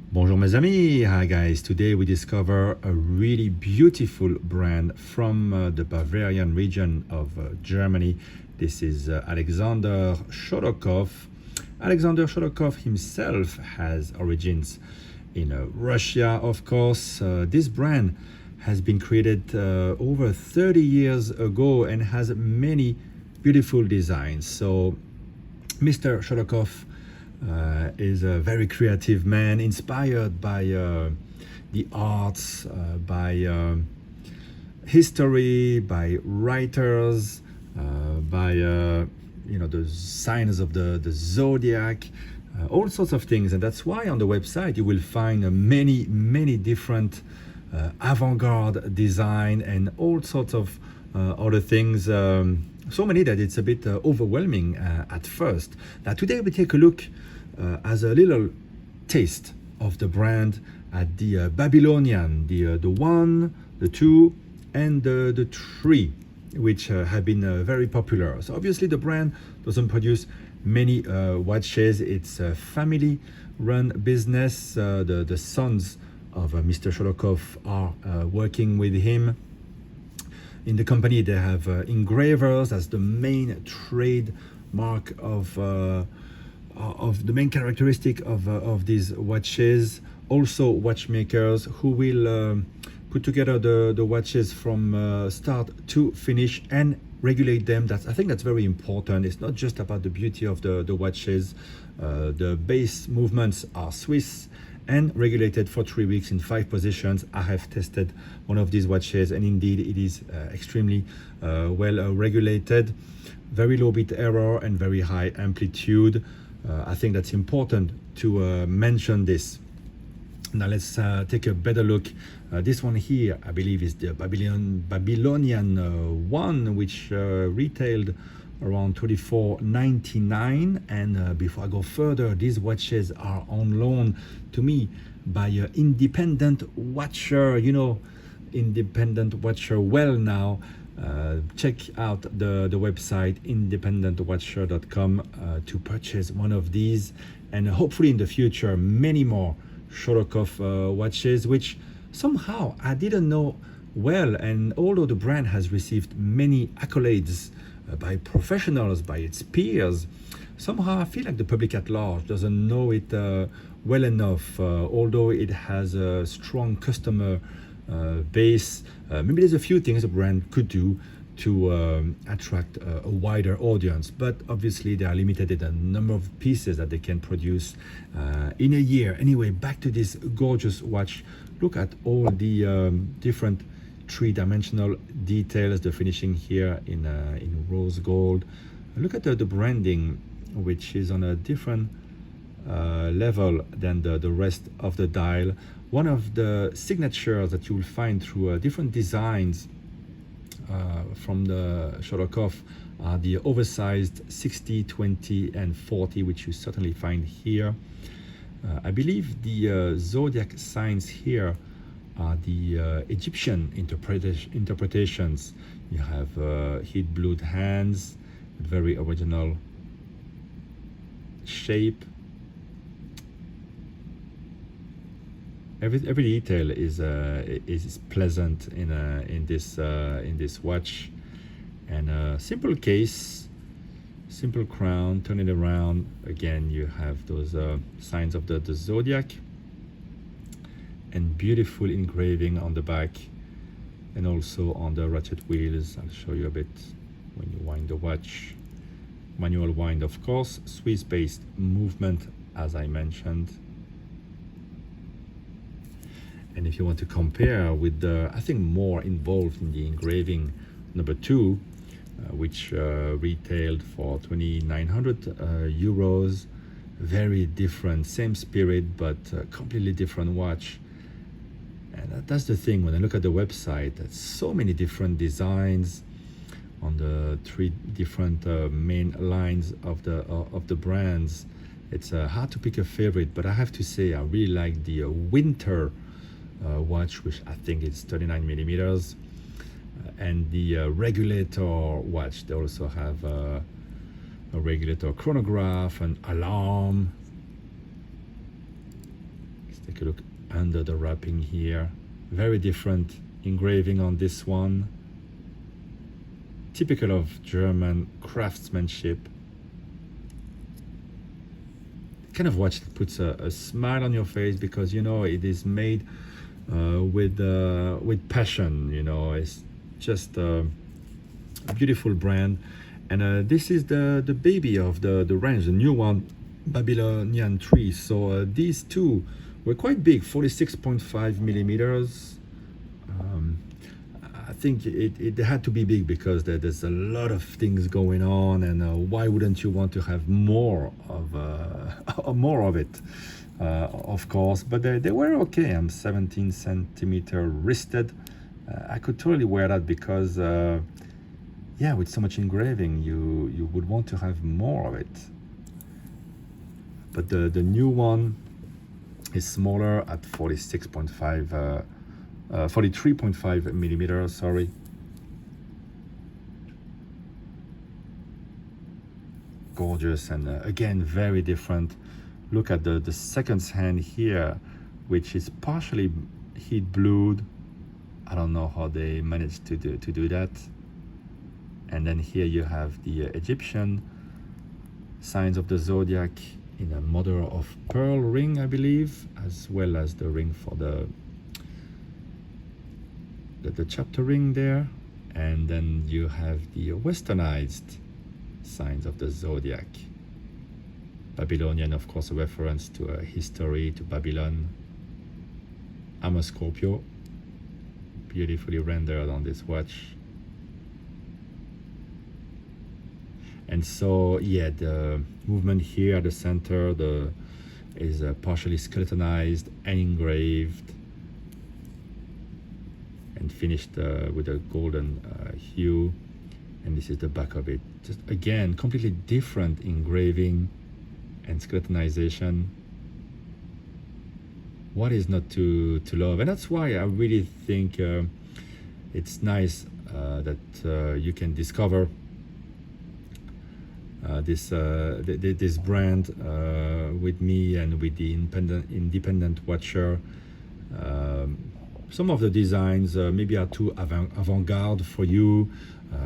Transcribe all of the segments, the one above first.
Bonjour mes amis, hi guys. Today we discover a really beautiful brand from the Bavarian region of Germany. This is Alexander Shorokhoff. Alexander Shorokhoff himself has origins in Russia, of course. This brand has been created over 30 years ago and has many beautiful designs. So Mr. Shorokhoff is a very creative man, inspired by the arts, by history, by writers, by the signs of the zodiac, all sorts of things. And that's why on the website you will find many different avant-garde design and all sorts of other things. So many that it's a bit overwhelming at first. Now today we take a look as a little taste of the brand at the Babylonian, the 1, the 2, and the 3, which have been very popular. So obviously the brand doesn't produce many watches. It's a family-run business. The sons of Mr. Shorokhoff are working with him. In the company, they have engravers as the main trademark of the main characteristic of these watches. Also watchmakers who will put together the watches from start to finish and regulate them. I think that's very important. It's not just about the beauty of the watches. The base movements are Swiss and regulated for 3 weeks in 5 positions. I have tested one of these watches and indeed it is extremely well regulated. Very low bit error and very high amplitude. I think that's important to mention this. Now let's take a better look. This one here, I believe, is the Babylonian 1, which retailed around $24.99. And before I go further, these watches are on loan to me by an independent watcher. Independent watcher well now. Check out the website independentwatcher.com to purchase one of these, and hopefully in the future many more Shorokhoff watches, which somehow I didn't know well. And although the brand has received many accolades by professionals, by its peers, somehow I feel like the public at large doesn't know it well enough. Although it has a strong customer base, maybe there's a few things the brand could do to attract a wider audience, but obviously they are limited in the number of pieces that they can produce in a year. Anyway, back to this gorgeous watch. Look at all the different three-dimensional details, the finishing here in rose gold. Look at the branding, which is on a different level than the rest of the dial. One of the signatures that you will find through different designs from the Shorokhoff are the oversized 60, 20, and 40, which you certainly find here. I believe the zodiac signs here are the Egyptian interpretations. You have heat blued hands, very original shape. Every detail is pleasant in this watch, and a simple case, simple crown. Turn it around again. You have those signs of the zodiac, and beautiful engraving on the back, and also on the ratchet wheels. I'll show you a bit when you wind the watch. Manual wind, of course. Swiss-based movement, as I mentioned. And if you want to compare with the, I think, more involved in the engraving number 2, which retailed for 2,900 euros, very different, same spirit, but completely different watch. And that's the thing, when I look at the website, there's so many different designs on the 3 different main lines of the brands. It's hard to pick a favorite, but I have to say I really like the winter watch, which I think is 39 millimeters, and the regulator watch. They also have a regulator chronograph, an alarm, Let's take a look under the wrapping here. Very different engraving on this one. Typical of German craftsmanship. Kind of watch that puts a smile on your face, because you know it is made with passion. You know, it's just a beautiful brand. And this is the baby of the range, the new one, Babylonian 3. So these two were quite big, 46.5 millimeters. I think it had to be big because there's a lot of things going on, and why wouldn't you want to have more of it, of course. But they were okay. I'm 17 centimeter wristed. I could totally wear that because yeah, with so much engraving, you would want to have more of it. But the new one is smaller at 43.5 millimeters, sorry. Gorgeous, and again, very different. Look at the second hand here, which is partially heat blued. I don't know how they managed to do that. And then here you have the Egyptian signs of the zodiac in a mother of pearl ring, I believe, as well as the ring for the chapter ring there. And then you have the westernized signs of the zodiac. Babylonian, of course, a reference to a history, to Babylon. I'm a Scorpio, beautifully rendered on this watch. And so, yeah, the movement here at the center is partially skeletonized and engraved and finished with a golden hue. And this is the back of it. Just again, completely different engraving and skeletonization. What is not to love? And that's why I really think it's nice that you can discover this brand with me and with the independent watcher. Some of the designs maybe are too avant-garde for you,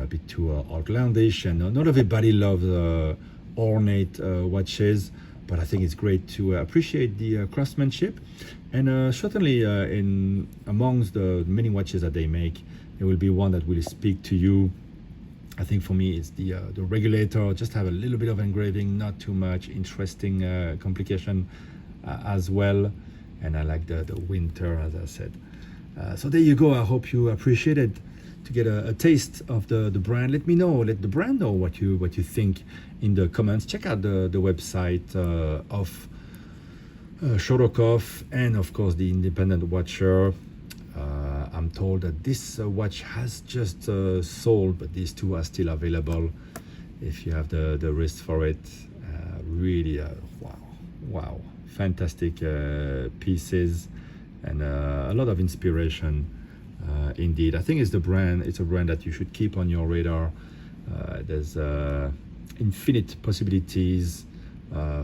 a bit too outlandish, and not everybody loves ornate watches, but I think it's great to appreciate the craftsmanship. And certainly in amongst the many watches that they make, there will be one that will speak to you. I think for me it's the regulator. Just have a little bit of engraving, not too much, interesting complication as well. And I like the winter, as I said. So there you go. I hope you appreciated to get a taste of the brand. Let me know, let the brand know what you think in the comments. Check out the website of Shorokhoff, and of course the independent watcher. I'm told that this watch has just sold, but these two are still available if you have the wrist for it. Really wow, fantastic pieces, and a lot of inspiration indeed. I think it's a brand that you should keep on your radar. There's infinite possibilities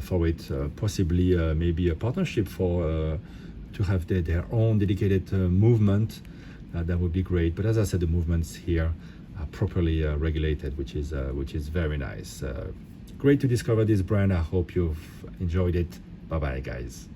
for it, possibly maybe a partnership for to have their own dedicated movement. That would be great. But as I said, the movements here are properly regulated, which is very nice. Great to discover this brand. I hope you've enjoyed it. Bye bye, guys.